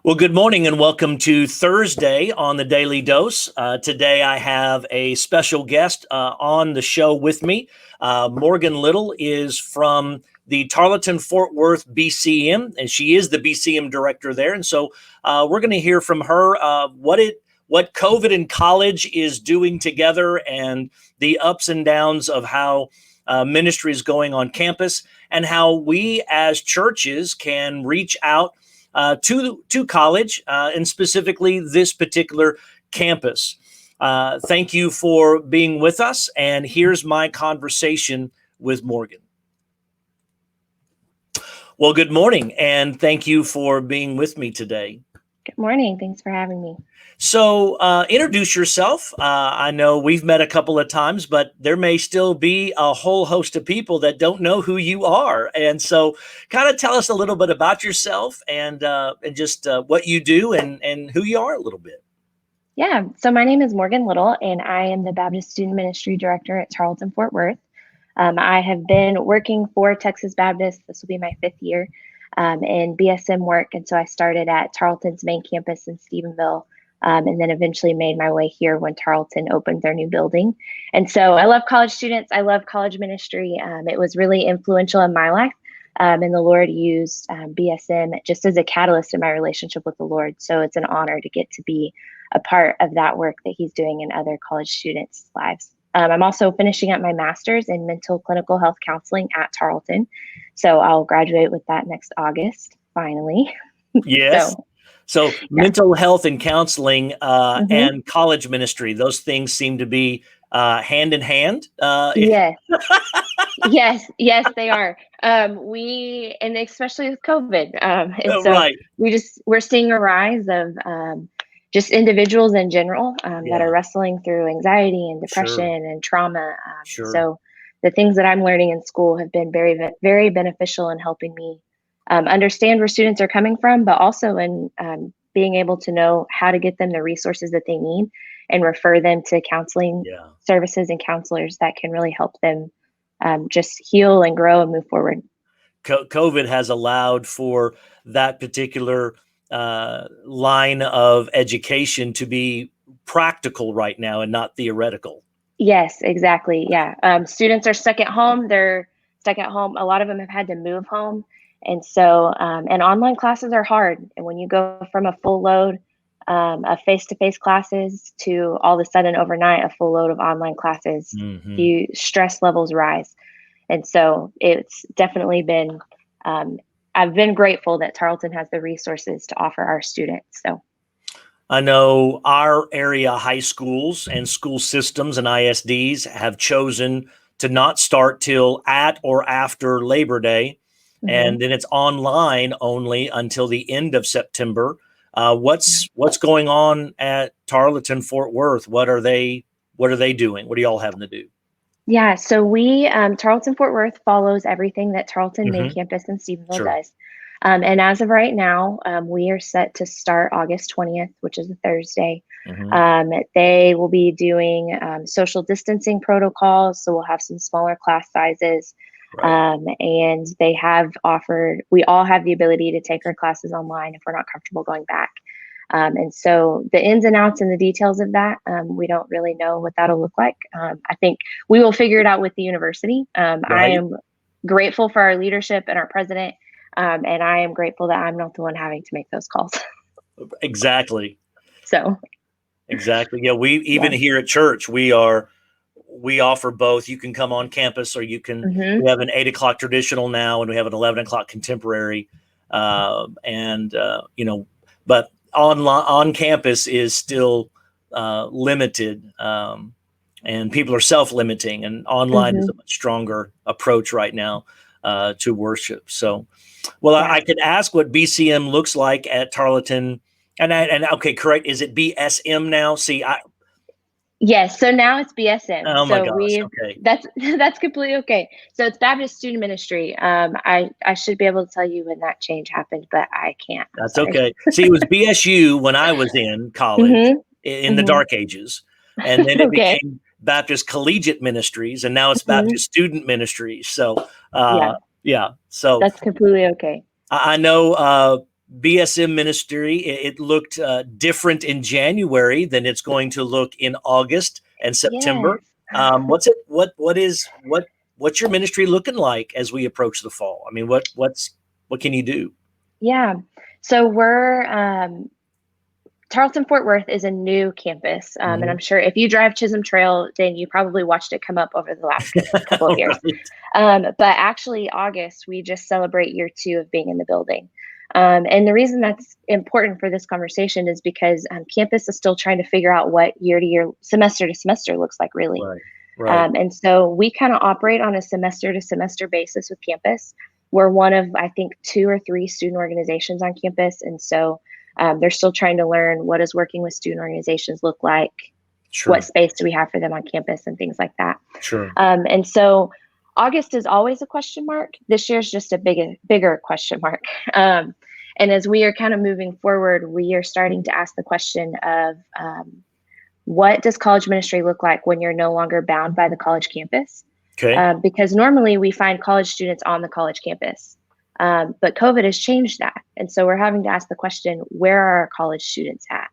Well, good morning and welcome to Thursday on the Daily Dose. Today I have a special guest on the show with me. Morgan Little is from the Tarleton Fort Worth BCM, and she is the BCM director there. And so we're going to hear from her what COVID in college is doing together and the ups and downs of how ministry is going on campus and how we as churches can reach out to college and specifically this particular campus. Thank you for being with us. And here's my conversation with Morgan. Well, good morning, and thank you for being with me today. Good morning. Thanks for having me. So introduce yourself. I know we've met a couple of times, but there may still be a whole host of people that don't know who you are. And so kind of tell us a little bit about yourself and just what you do and who you are a little bit. Yeah. So my name is Morgan Little, and I am the Baptist Student Ministry Director at Tarleton Fort Worth. I have been working for Texas Baptist. This will be my 5th year in BSM work. And so I started at Tarleton's main campus in Stephenville. And then eventually made my way here when Tarleton opened their new building. And so I love college students. I love college ministry. It was really influential in my life. And the Lord used BSM just as a catalyst in my relationship with the Lord. So it's an honor to get to be a part of that work that he's doing in other college students' lives. I'm also finishing up my master's in mental clinical health counseling at Tarleton. So I'll graduate with that next August, finally. Yes. So mental health and counseling and college ministry, those things seem to be hand in hand. Yes. yes, they are. And especially with COVID. And so right. we're seeing a rise of just individuals in general that are wrestling through anxiety and depression and trauma. So the things that I'm learning in school have been very, very beneficial in helping me understand where students are coming from, but also in being able to know how to get them the resources that they need and refer them to counseling services and counselors that can really help them just heal and grow and move forward. COVID has allowed for that particular line of education to be practical right now and not theoretical. Yes, exactly. Yeah. Students are stuck at home. They're stuck at home. A lot of them have had to move home. And so, and online classes are hard. And when you go from a full load of face-to-face classes to all of a sudden overnight, a full load of online classes, stress levels rise. And so it's definitely been, I've been grateful that Tarleton has the resources to offer our students. So I know our area high schools and school systems and ISDs have chosen to not start till at or after Labor Day. And then it's online only until the end of September. What's going on at Tarleton Fort Worth? What are they doing? What are y'all having to do? Yeah, so we Tarleton Fort Worth follows everything that Tarleton main campus in Stephenville does. And as of right now, we are set to start August 20th, which is a Thursday. They will be doing social distancing protocols, so we'll have some smaller class sizes. And they have offered, we all have the ability to take our classes online if we're not comfortable going back. And so the ins and outs and the details of that, we don't really know what that'll look like. I think we will figure it out with the university. I am grateful for our leadership and our president. And I am grateful that I'm not the one having to make those calls. Exactly. So. Exactly. Yeah. We even here at church, we offer both. You can come on campus or you can, we have an 8 o'clock traditional now and we have an 11 o'clock contemporary. But on campus is still limited and people are self-limiting, and online is a much stronger approach right now to worship. So, I could ask what BCM looks like at Tarleton and okay, correct. Is it BSM now? See, Yes, so now it's BSM. Oh my gosh. Okay. That's completely okay. So it's Baptist Student Ministry. I should be able to tell you when that change happened, but I can't. That's okay. See, it was BSU when I was in college in the dark ages, and then it became Baptist Collegiate Ministries, and now it's Baptist Student Ministries. So so that's completely okay. I know BSM Ministry, it looked different in January than it's going to look in August and September. Yes. What's your ministry looking like as we approach the fall? I mean, what can you do? Yeah. So we're Tarleton Fort Worth is a new campus, and I'm sure if you drive Chisholm Trail, then you probably watched it come up over the last couple of years. Right. But actually, August we just celebrate year 2 of being in the building, and the reason that's important for this conversation is because campus is still trying to figure out what year to year, semester to semester looks like, really. Right. Right. And so we kind of operate on a semester to semester basis with campus. We're one of, I think, 2 or 3 student organizations on campus, and so they're still trying to learn what does working with student organizations look like, Sure. What space do we have for them on campus, and things like that. Sure. And so August is always a question mark. This year's just a bigger question mark. And as we are kind of moving forward, we are starting to ask the question of what does college ministry look like when you're no longer bound by the college campus? Okay. Because normally we find college students on the college campus. But COVID has changed that. And so we're having to ask the question, where are our college students at?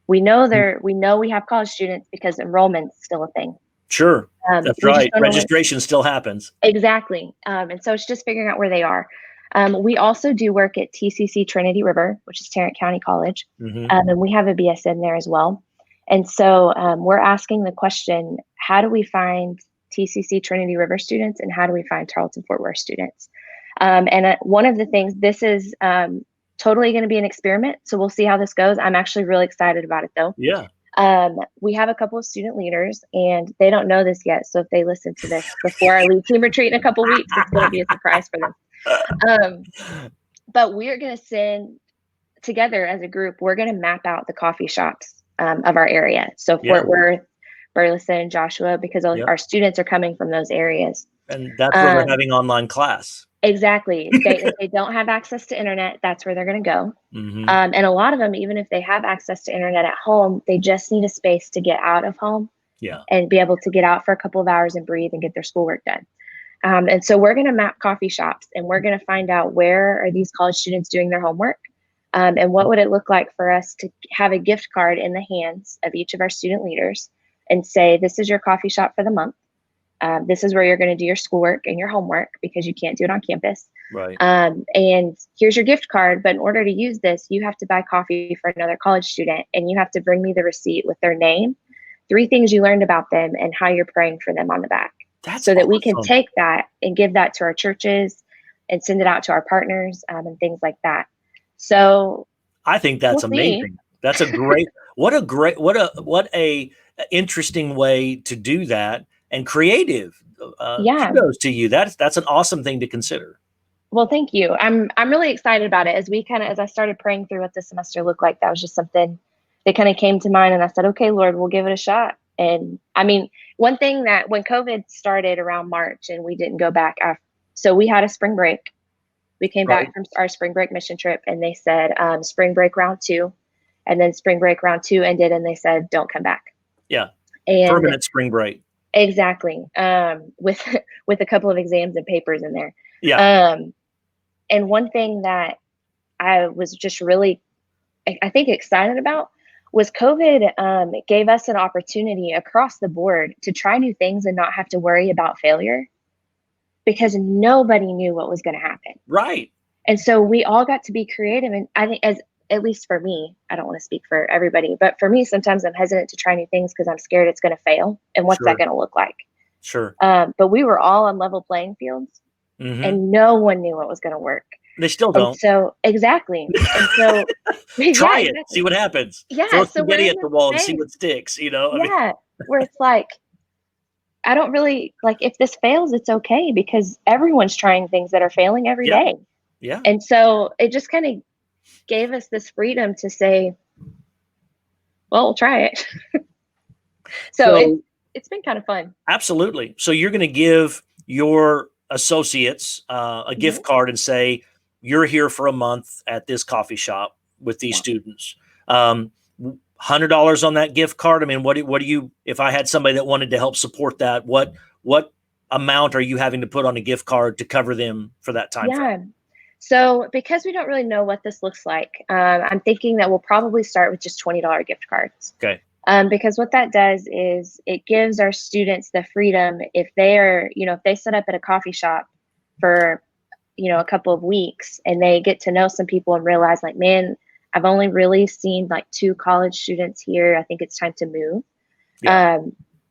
We know we have college students because enrollment's still a thing. Sure. That's right. Registration still happens. Exactly. And so it's just figuring out where they are. We also do work at TCC Trinity River, which is Tarrant County College. And we have a BSN there as well. And so we're asking the question, how do we find TCC Trinity River students and how do we find Tarleton Fort Worth students? And one of the things, this is totally going to be an experiment. So we'll see how this goes. I'm actually really excited about it, though. Yeah. We have a couple of student leaders and they don't know this yet. So if they listen to this before our lead team retreat in a couple of weeks, it's going to be a surprise for them. But we are going to send together as a group, we're going to map out the coffee shops of our area. So Fort Worth, Burleson, Joshua, because our students are coming from those areas. And that's where we're having online class. Exactly. If they don't have access to internet, that's where they're going to go. And a lot of them, even if they have access to internet at home, they just need a space to get out of home and be able to get out for a couple of hours and breathe and get their schoolwork done. And so we're going to map coffee shops and we're going to find out where are these college students doing their homework, and what would it look like for us to have a gift card in the hands of each of our student leaders and say, this is your coffee shop for the month. This is where you're going to do your schoolwork and your homework because you can't do it on campus. Right. And here's your gift card. But in order to use this, you have to buy coffee for another college student and you have to bring me the receipt with their name, 3 things you learned about them, and how you're praying for them on the back. That's so that awesome. We can take that and give that to our churches and send it out to our partners and things like that. So I think that's amazing. That's a great, what a interesting way to do that. And creative. Kudos to you. That's an awesome thing to consider. Well, thank you. I'm really excited about it. As I started praying through what this semester looked like, that was just something that kind of came to mind. And I said, okay, Lord, we'll give it a shot. And I mean, one thing that when COVID started around March and we didn't go back after, so we had a spring break. We came back from our spring break mission trip and they said spring break round 2, and then spring break round 2 ended and they said, don't come back. Yeah. And permanent spring break. Exactly. With a couple of exams and papers in there. Yeah. And one thing that I was just really, I think, excited about was COVID gave us an opportunity across the board to try new things and not have to worry about failure because nobody knew what was going to happen. Right. And so we all got to be creative. And I think at least for me, I don't want to speak for everybody, but for me, sometimes I'm hesitant to try new things because I'm scared it's going to fail. And what's that going to look like? Sure. But we were all on level playing fields and no one knew what was going to work. They still don't. And so, exactly. And so try it, see what happens. Yeah. Throw spaghetti at the wall and see what sticks, where it's like, I don't really if this fails, it's okay because everyone's trying things that are failing every day. Yeah. And so it just kind of gave us this freedom to say, well, we'll try it. so it's been kind of fun. Absolutely. So you're going to give your associates a gift card and say, you're here for a month at this coffee shop with these students. $100 on that gift card. I mean, what do you, if I had somebody that wanted to help support that, what amount are you having to put on a gift card to cover them for that time frame? So because we don't really know what this looks like, I'm thinking that we'll probably start with just $20 gift cards. Okay. Because what that does is it gives our students the freedom if they are, if they set up at a coffee shop for, a couple of weeks and they get to know some people and realize like, man, I've only really seen like 2 college students here. I think it's time to move. Yeah.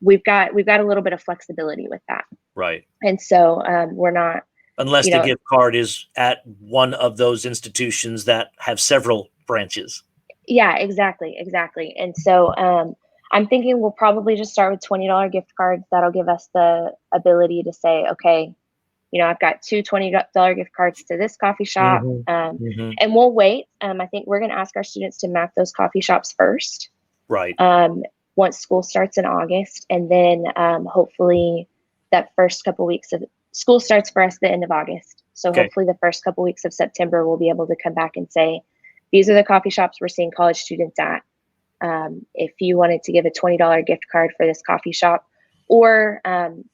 We've got a little bit of flexibility with that. Right. And so we're not, Unless the gift card is at one of those institutions that have several branches. Yeah, exactly. And so I'm thinking we'll probably just start with $20 gift cards. That'll give us the ability to say, okay, I've got 2 $20 gift cards to this coffee shop, and we'll wait. I think we're going to ask our students to map those coffee shops first. Right. Once school starts in August, and then hopefully that first couple weeks of school starts for us the end of August. So hopefully the first couple weeks of September, we'll be able to come back and say, these are the coffee shops we're seeing college students at. If you wanted to give a $20 gift card for this coffee shop, or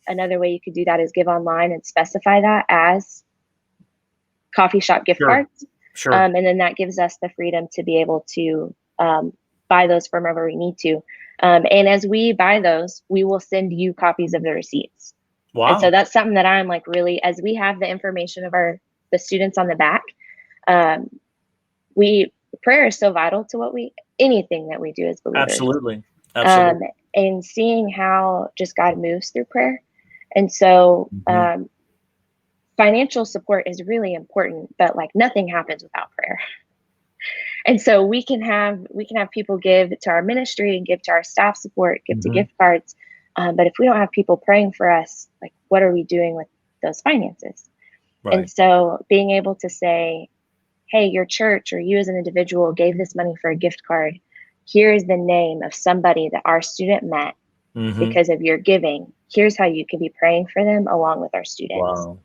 another way you could do that is give online and specify that as coffee shop gift cards. Sure. And then that gives us the freedom to be able to buy those from wherever we need to. And as we buy those, we will send you copies of the receipts. Wow. And so that's something that I'm like really, as we have the information of the students on the back, prayer is so vital to anything that we do as believers. Absolutely. And seeing how just God moves through prayer. And so financial support is really important, but like nothing happens without prayer. And so we can have people give to our ministry and give to our staff support, give to gift cards. But if we don't have people praying for us, like what are we doing with those finances? Right. And so being able to say, hey, your church or you as an individual gave this money for a gift card. Here is the name of somebody that our student met because of your giving. Here's how you can be praying for them along with our students. Wow.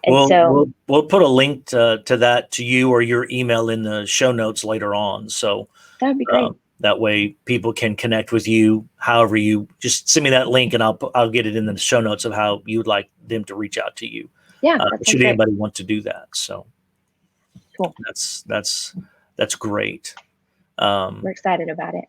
And we'll put a link to that to you or your email in the show notes later on. So that'd be great. That way people can connect with you. However, you just send me that link and I'll get it in the show notes of how you would like them to reach out to you. Yeah. Should anybody want to do that. So cool. That's great. We're excited about it.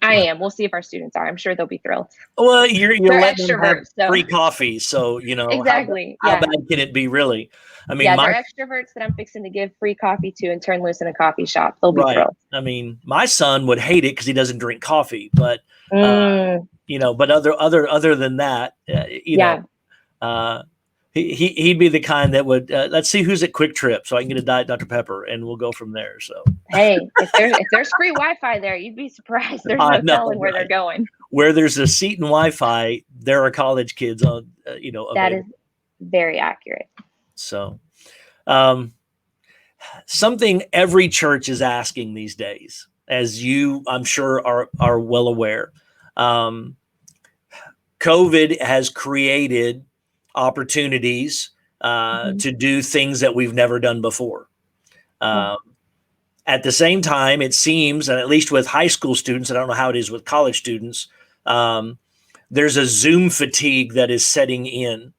I am. We'll see if our students are. I'm sure they'll be thrilled. Well, you're letting them have so. free coffee, so exactly. How bad can it be, really? I mean, they're extroverts that I'm fixing to give free coffee to and turn loose in a coffee shop. They'll be thrilled. I mean, my son would hate it because he doesn't drink coffee, but but other than that, he'd be the kind that would let's see who's at Quick Trip so I can get a Diet Dr. Pepper and we'll go from there. So hey, if there's free Wi-Fi there, you'd be surprised. There's no telling where they're going. Where there's a seat and Wi-Fi, there are college kids on that available. Is very accurate. So something every church is asking these days, as you I'm sure are well aware. COVID has created opportunities to do things that we've never done before. At the same time, it seems, and at least with high school students, I don't know how it is with college students, there's a Zoom fatigue that is setting in,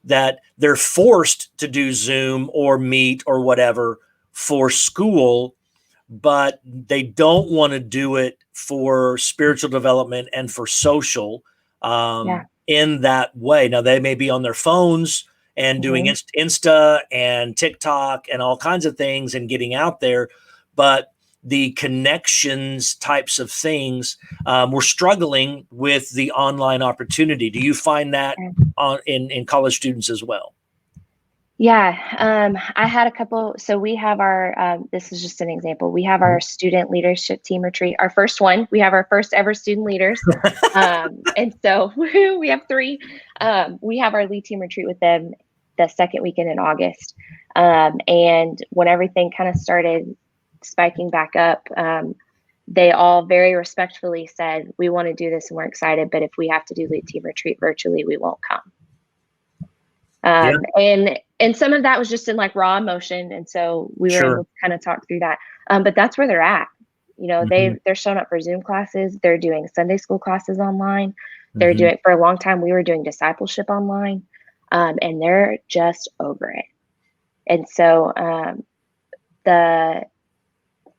that they're forced to do Zoom or Meet or whatever for school, but they don't want to do it for spiritual development and for social. In that way. Now they may be on their phones and doing Insta and TikTok and all kinds of things and getting out there, but the connections types of things, we're struggling with the online opportunity. Do you find that in college students as well? Yeah, I had a couple. So we have our, this is just an example. We have our student leadership team retreat, our first one. We have our first ever student leaders. And so we have 3. We have our lead team retreat with them the second weekend in August. And when everything kind of started spiking back up, they all very respectfully said, we want to do this and we're excited, but if we have to do lead team retreat virtually, we won't come. And some of that was just in like raw emotion. And so we were able to kind of talk through that. But that's where they're at. They're showing up for Zoom classes. They're doing Sunday school classes online. They're doing, for a long time, we were doing discipleship online. And they're just over it. And so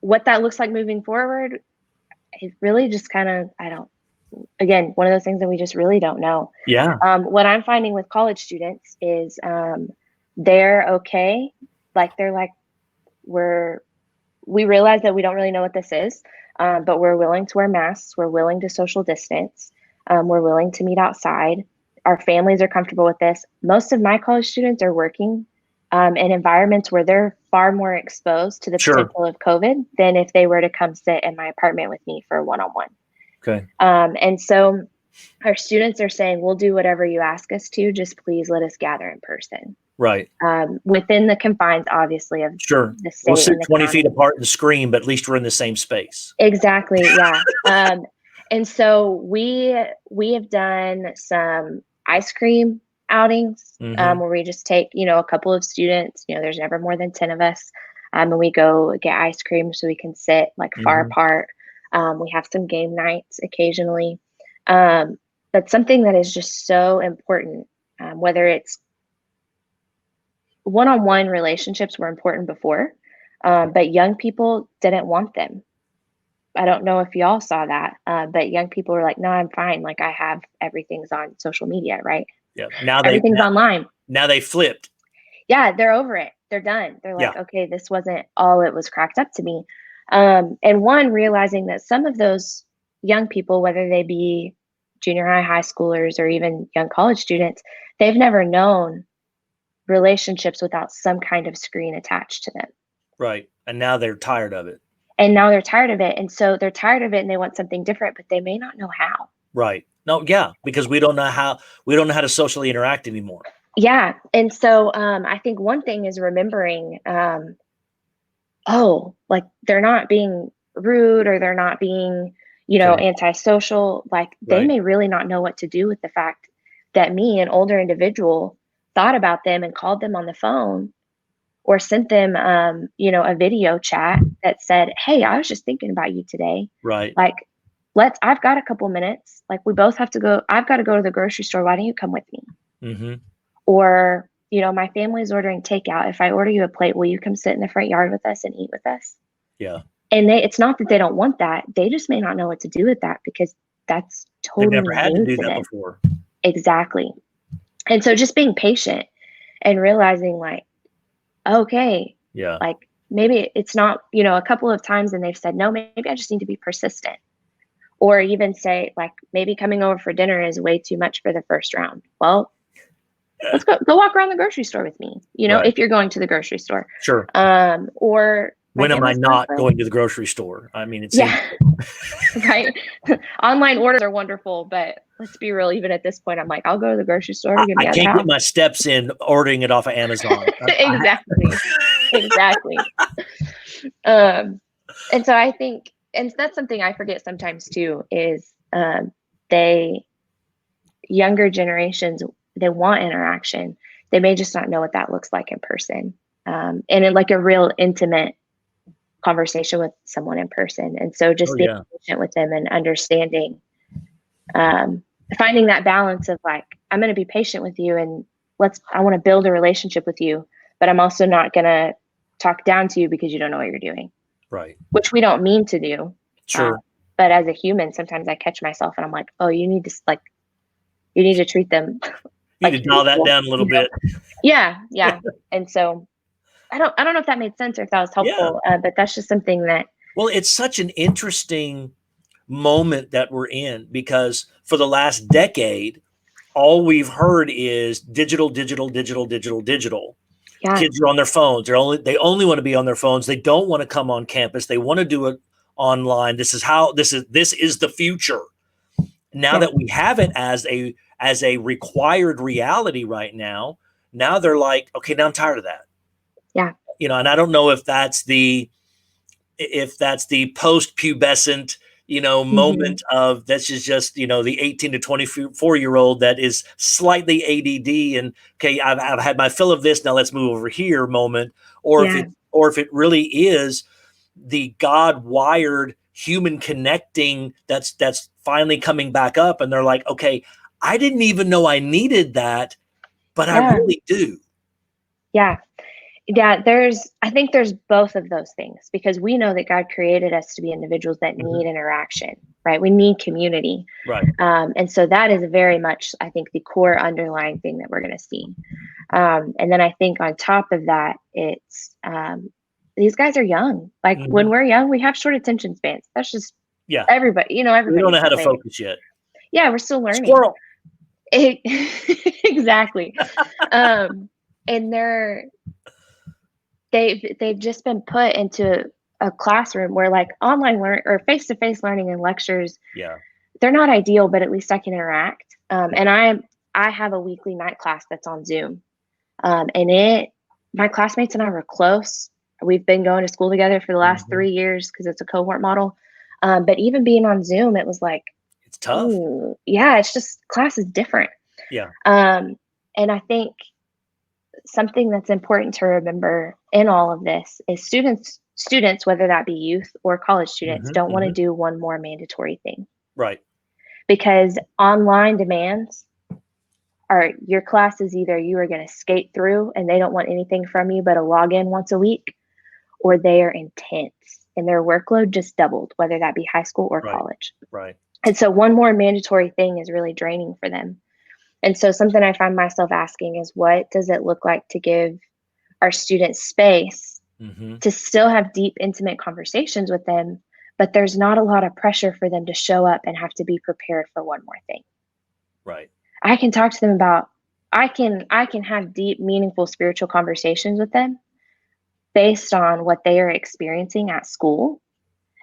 what that looks like moving forward, it really just kind of, again, one of those things that we just really don't know. Yeah. What I'm finding with college students is they're okay. Like they're like, we realize that we don't really know what this is, but we're willing to wear masks. We're willing to social distance. We're willing to meet outside. Our families are comfortable with this. Most of my college students are working in environments where they're far more exposed to the Sure. potential of COVID than if they were to come sit in my apartment with me for a one-on-one. Okay. And so our students are saying, we'll do whatever you ask us to, just please let us gather in person. Right. Within the confines, obviously, of Sure. the state. We'll sit and the 20 county. feet apart and scream, but at least we're in the same space. Exactly. Yeah. And so we have done some ice cream outings where we just take, a couple of students, there's never more than 10 of us. And we go get ice cream so we can sit like far apart. We have some game nights occasionally. But something that is just so important, whether it's one-on-one relationships were important before, but young people didn't want them. I don't know if y'all saw that, but young people were like, no, I'm fine. Like everything's on social media, right? Yeah. Everything's online. Now they flipped. Yeah, they're over it. They're done. They're like, okay, this wasn't all it was cracked up to be. And one, realizing that some of those young people, whether they be junior high schoolers, or even young college students, they've never known relationships without some kind of screen attached to them. Right. And now they're tired of it. And now they're tired of it. And so they're tired of it and they want something different, but they may not know how. Right. No, yeah, because we don't know how to socially interact anymore. Yeah. And so I think one thing is remembering, like they're not being rude, or they're not being, antisocial. Like they may really not know what to do with the fact that me, an older individual, thought about them and called them on the phone, or sent them, a video chat that said, hey, I was just thinking about you today. Right. Like, I've got a couple minutes. Like we both have to go. I've got to go to the grocery store. Why don't you come with me? Or, my family's ordering takeout. If I order you a plate, will you come sit in the front yard with us and eat with us? Yeah. And it's not that they don't want that. They just may not know what to do with that, because that's totally They've never had to do new to that them. before. Exactly. And so just being patient and realizing like, okay, yeah, like maybe it's not, a couple of times and they've said, no, maybe I just need to be persistent. Or even say like, maybe coming over for dinner is way too much for the first round. Well, let's go walk around the grocery store with me, if you're going to the grocery store. Sure. Or when am I not going to the grocery store? I mean, it's right. Online orders are wonderful, but let's be real. Even at this point, I'm like, I'll go to the grocery store to get me out of the house. I can't get my steps in ordering it off of Amazon. Exactly. And so I think, and that's something I forget sometimes too, is younger generations, they want interaction. They may just not know what that looks like in person, and in like a real intimate conversation with someone in person. And so just being patient with them and understanding, finding that balance of like, I'm going to be patient with you and I want to build a relationship with you, but I'm also not going to talk down to you because you don't know what you're doing. Right. Which we don't mean to do. Sure. But as a human, sometimes I catch myself and I'm like, oh, you need to treat them. You need to dial that down a little bit. Yeah. And so I don't know if that made sense or if that was helpful, but that's just something that. Well, it's such an interesting moment that we're in, because for the last decade, all we've heard is digital. Yeah. Kids are on their phones. They only want to be on their phones. They don't want to come on campus. They want to do it online. This is the future. Now that we have it as a required reality right now, they're like, okay, now I'm tired of that. Yeah. And I don't know if that's the post-pubescent, moment of this is just, the 18 to 24-year-old that is slightly ADD and, okay, I've had my fill of this. Now let's move over here moment. Or if it really is the God-wired human connecting that's finally coming back up. And they're like, okay, I didn't even know I needed that, but I really do. Yeah. Yeah, I think there's both of those things, because we know that God created us to be individuals that need interaction, right? We need community. Right. And so that is very much, I think, the core underlying thing that we're going to see. And then I think on top of that, it's these guys are young. Like when we're young, we have short attention spans. That's just everybody, We don't know how to focus yet. Yeah, we're still learning. Squirrel. Exactly. And they've just been put into a classroom where like online learn or face-to-face learning and lectures, they're not ideal, but at least I can interact. And I have a weekly night class that's on Zoom. And my classmates and I were close. We've been going to school together for the last 3 years because it's a cohort model. But even being on Zoom, it was like, it's tough. Yeah, it's just class is different. Yeah. And I think something that's important to remember in all of this is students, whether that be youth or college students, don't want to do one more mandatory thing. Right. Because online demands are your class is either you are going to skate through and they don't want anything from you but a login once a week, or they are intense and their workload just doubled, whether that be high school or college. Right. And so one more mandatory thing is really draining for them. And so something I find myself asking is, what does it look like to give our students space to still have deep, intimate conversations with them, but there's not a lot of pressure for them to show up and have to be prepared for one more thing. Right. I can talk to them about, I can have deep, meaningful spiritual conversations with them based on what they are experiencing at school.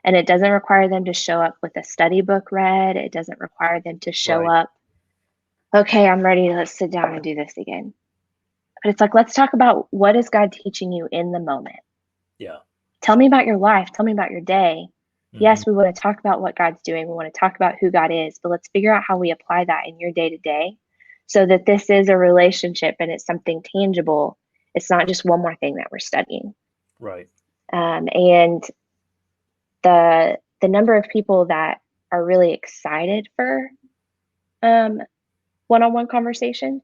And it doesn't require them to show up with a study book read. It doesn't require them to show up, okay, I'm ready, let's sit down and do this again. But it's like, let's talk about, what is God teaching you in the moment? Yeah. Tell me about your life. Tell me about your day. Yes, we want to talk about what God's doing. We want to talk about who God is, but let's figure out how we apply that in your day to day so that this is a relationship and it's something tangible. It's not just one more thing that we're studying. Right. And the number of people that are really excited for one-on-one conversations,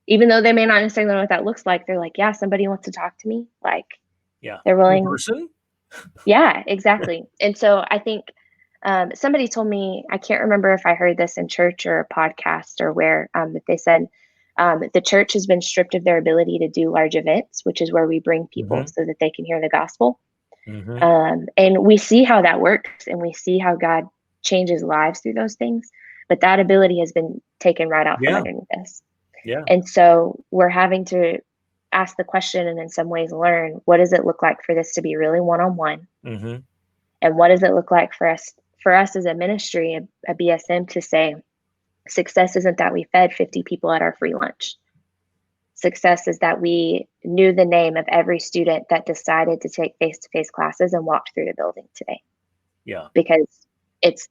even though they may not necessarily know what that looks like, they're like, yeah, somebody wants to talk to me. Like, they're willing. Person? Yeah, exactly. And so I think somebody told me, I can't remember if I heard this in church or a podcast or where, that they said the church has been stripped of their ability to do large events, which is where we bring people so that they can hear the gospel. And we see how that works, and we see how God changes lives through those things. But that ability has been taken right out from underneath us. Yeah. And so we're having to ask the question, and in some ways learn, what does it look like for this to be really one-on-one? And what does it look like for us as a ministry, a BSM, to say, success isn't that we fed 50 people at our free lunch. Success is that we knew the name of every student that decided to take face-to-face classes and walked through the building today. Yeah. Because it's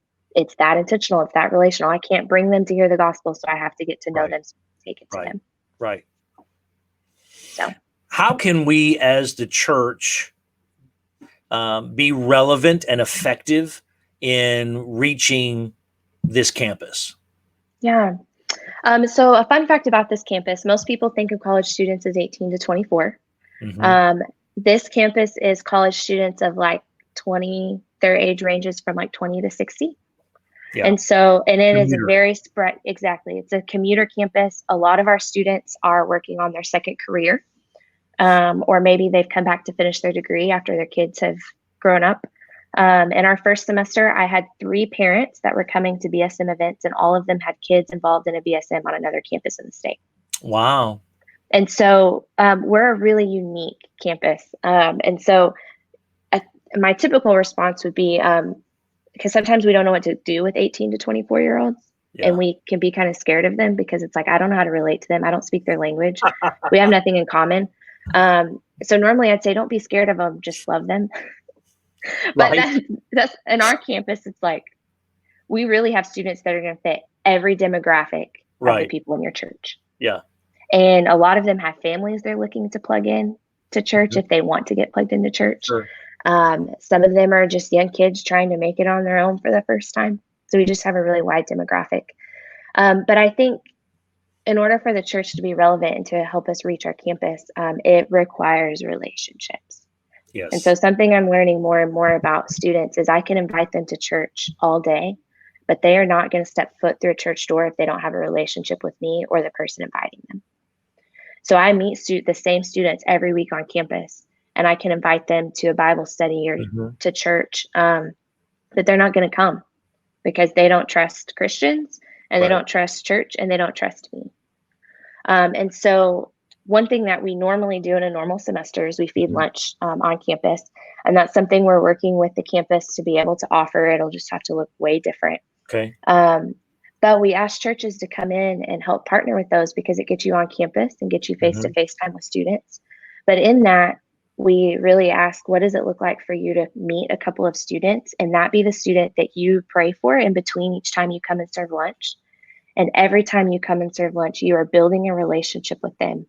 that intentional, it's that relational. I can't bring them to hear the gospel, so I have to get to know them, so take it to them. Right. So how can we as the church be relevant and effective in reaching this campus? Yeah. So a fun fact about this campus, most people think of college students as 18 to 24. This campus is college students of like 20, their age ranges from like 20 to 60. Yeah. And it is a very spread. Exactly. It's a commuter campus. A lot of our students are working on their second career, or maybe they've come back to finish their degree after their kids have grown up. In our first semester, I had 3 parents that were coming to BSM events, and all of them had kids involved in a BSM on another campus in the state. Wow. And so we're a really unique campus. And so my typical response would be, because sometimes we don't know what to do with 18 to 24-year-olds. And we can be kind of scared of them because it's like, I don't know how to relate to them. I don't speak their language. We have nothing in common. So normally I'd say, don't be scared of them, just love them. But that's in our campus, it's like, we really have students that are going to fit every demographic of the people in your church. Yeah. And a lot of them have families they're looking to plug in to church if they want to get plugged into church. Sure. Some of them are just young kids trying to make it on their own for the first time. So we just have a really wide demographic. But I think in order for the church to be relevant and to help us reach our campus, it requires relationships. And so Yes. something I'm learning more and more about students is I can invite them to church all day, but they are not going to step foot through a church door if they don't have a relationship with me or the person inviting them. So I meet the same students every week on campus, and I can invite them to a Bible study or to church, but they're not going to come because they don't trust Christians and they don't trust church and they don't trust me. And so one thing that we normally do in a normal semester is we feed lunch on campus. And that's something we're working with the campus to be able to offer. It'll just have to look way different. Okay. But we ask churches to come in and help partner with those because it gets you on campus and gets you face-to-face time with students. But in that, we really ask, what does it look like for you to meet a couple of students and that be the student that you pray for in between each time you come and serve lunch? And every time you come and serve lunch, you are building a relationship with them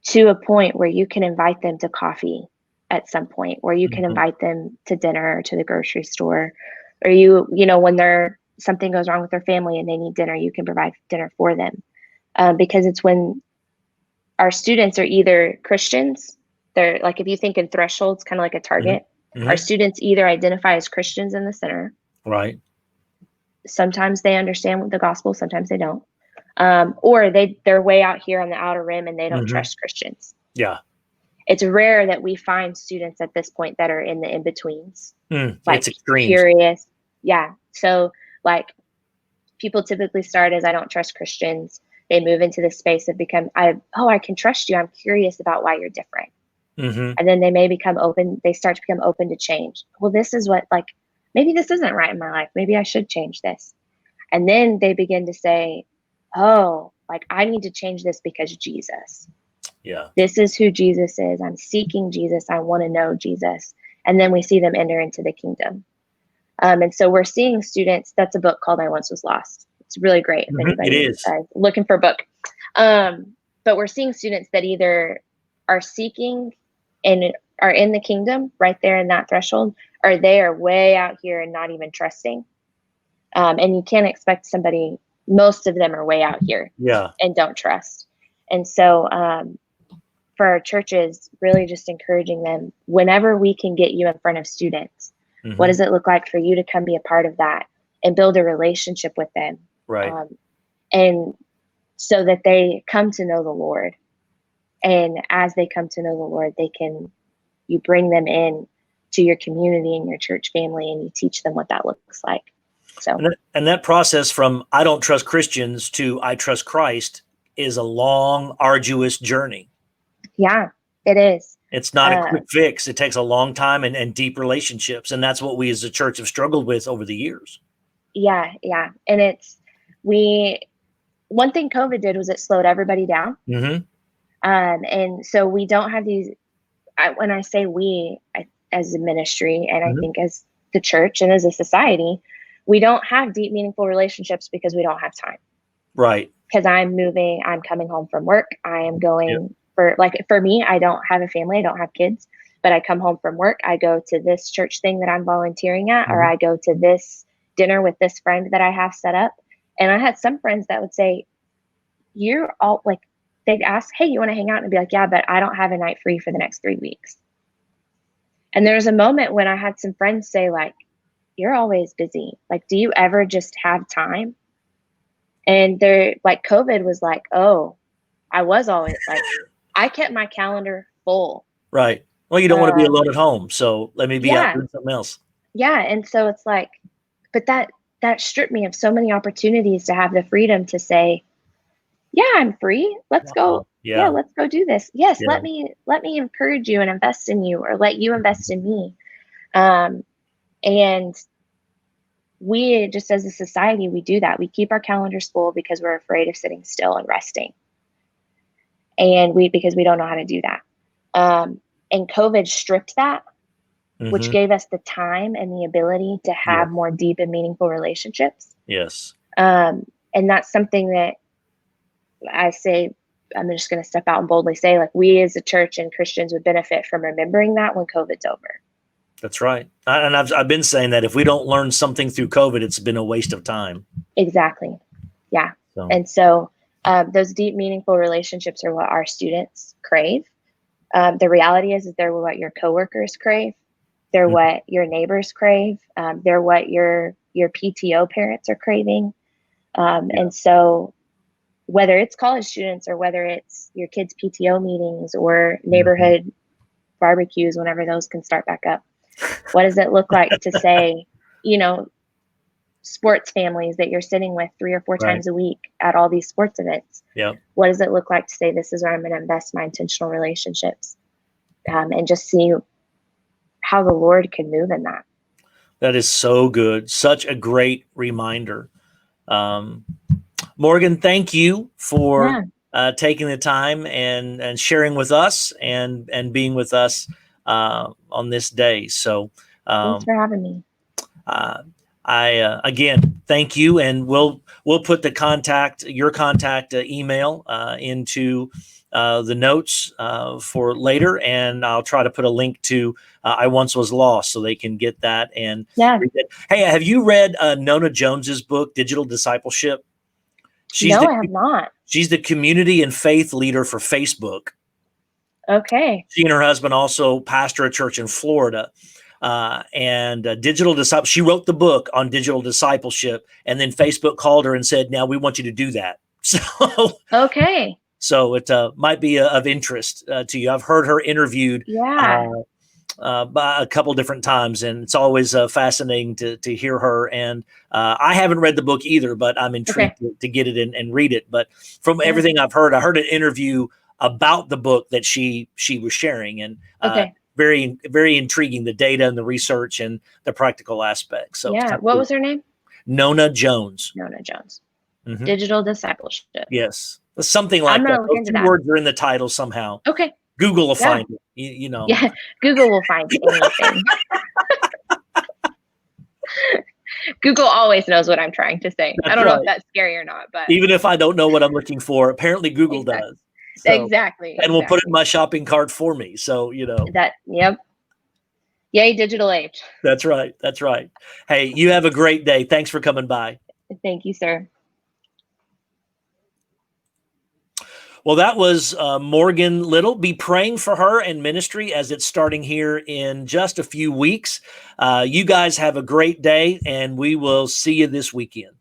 to a point where you can invite them to coffee at some point, or you can invite them to dinner or to the grocery store, or when something goes wrong with their family and they need dinner, you can provide dinner for them. Because it's when our students are either Christians, they're like, if you think in thresholds, kind of like a target, our students either identify as Christians in the center. Right. Sometimes they understand the gospel, sometimes they don't. Or they're way out here on the outer rim and they don't trust Christians. Yeah. It's rare that we find students at this point that are in the in-betweens. Like it's extremes. Curious. Yeah. So like people typically start as I don't trust Christians. They move into the space of I can trust you. I'm curious about why you're different. And then they may become open. They start to become open to change. Well, this is maybe this isn't right in my life. Maybe I should change this. And then they begin to say, oh, I need to change this because Jesus. Yeah. This is who Jesus is. I'm seeking Jesus. I want to know Jesus. And then we see them enter into the kingdom. And so we're seeing students. That's a book called I Once Was Lost. It's really great if anybody is looking for a book. But we're seeing students that either are seeking and are in the kingdom right there in that threshold, or they are way out here and not even trusting. And you can't expect most of them are way out here and don't trust. And so for our churches, really just encouraging them, whenever we can get you in front of students, what does it look like for you to come be a part of that and build a relationship with them? Right. And so that they come to know the Lord. And as they come to know the Lord, you bring them in to your community and your church family, and you teach them what that looks like. So, and that process from I don't trust Christians to I trust Christ is a long, arduous journey. Yeah, it is. It's not a quick fix. It takes a long time and deep relationships. And that's what we as a church have struggled with over the years. Yeah. Yeah. And one thing COVID did was it slowed everybody down. And so we don't have these, when I say as a ministry, and I think as the church and as a society, we don't have deep, meaningful relationships because we don't have time. Right. Because I'm coming home from work. I am going for me, I don't have a family. I don't have kids, but I come home from work. I go to this church thing that I'm volunteering at, or I go to this dinner with this friend that I have set up. And I had some friends that would say, you're all they'd ask, hey, you want to hang out? And I'd be like, yeah, but I don't have a night free for the next 3 weeks. And there's a moment when I had some friends say, you're always busy. Do you ever just have time? And they're COVID was oh, I was always I kept my calendar full. Right. Well, you don't want to be alone at home. So let me be out doing something else. Yeah. And so it's but that stripped me of so many opportunities to have the freedom to say, yeah, I'm free. Let's go. Yeah, let's go do this. Yes. Let me encourage you and invest in you, or let you invest in me. And we just, as a society, we do that. We keep our calendars full because we're afraid of sitting still and resting. And because we don't know how to do that. And COVID stripped that, which gave us the time and the ability to have more deep and meaningful relationships. Yes. And that's something that I say, I'm just going to step out and boldly say, we as a church and Christians would benefit from remembering that when COVID's over. That's right. And I've been saying that if we don't learn something through COVID, it's been a waste of time. Exactly. Yeah. And so Those deep, meaningful relationships are what our students crave. The reality is that they're what your coworkers crave. They're what your neighbors crave. They're what your PTO parents are craving. And so whether it's college students or whether it's your kids' PTO meetings or neighborhood barbecues, whenever those can start back up, what does it look like to say, sports families that you're sitting with 3 or 4 times a week at all these sports events? Yeah. What does it look like to say, this is where I'm going to invest my intentional relationships, and just see how the Lord can move in that? That is so good. Such a great reminder. Morgan, thank you for taking the time and sharing with us and being with us on this day. So thanks for having me. I again thank you, and we'll put your contact email into the notes for later, and I'll try to put a link to I Once Was Lost so they can get that and read it. Hey, have you read Nona Jones's book, Digital Discipleship? I have not. She's the community and faith leader for Facebook. Okay. She and her husband also pastor a church in Florida. And digital disciple. She wrote the book on digital discipleship, and then Facebook called her and said, "Now we want you to do that." So okay. So it might be of interest to you. I've heard her interviewed by a couple different times, and it's always fascinating to hear her. And I haven't read the book either, but I'm intrigued to get it and read it. But from everything I heard an interview about the book that she was sharing, and very, very intriguing, the data and the research and the practical aspects. So what was her name? Nona Jones. Nona Jones. Digital discipleship. Yes. Something like that. Those 2 words are in the title somehow. Okay. Google will find it. You know. Yeah, Google will find anything. Google always knows what I'm trying to say. I don't know if that's scary or not, but even if I don't know what I'm looking for, apparently Google does. So, exactly. And will put it in my shopping cart for me. So, that. Yep. Yay, digital age. That's right. That's right. Hey, you have a great day. Thanks for coming by. Thank you, sir. Well, that was Morgan Little. Be praying for her and ministry as it's starting here in just a few weeks. You guys have a great day, and we will see you this weekend.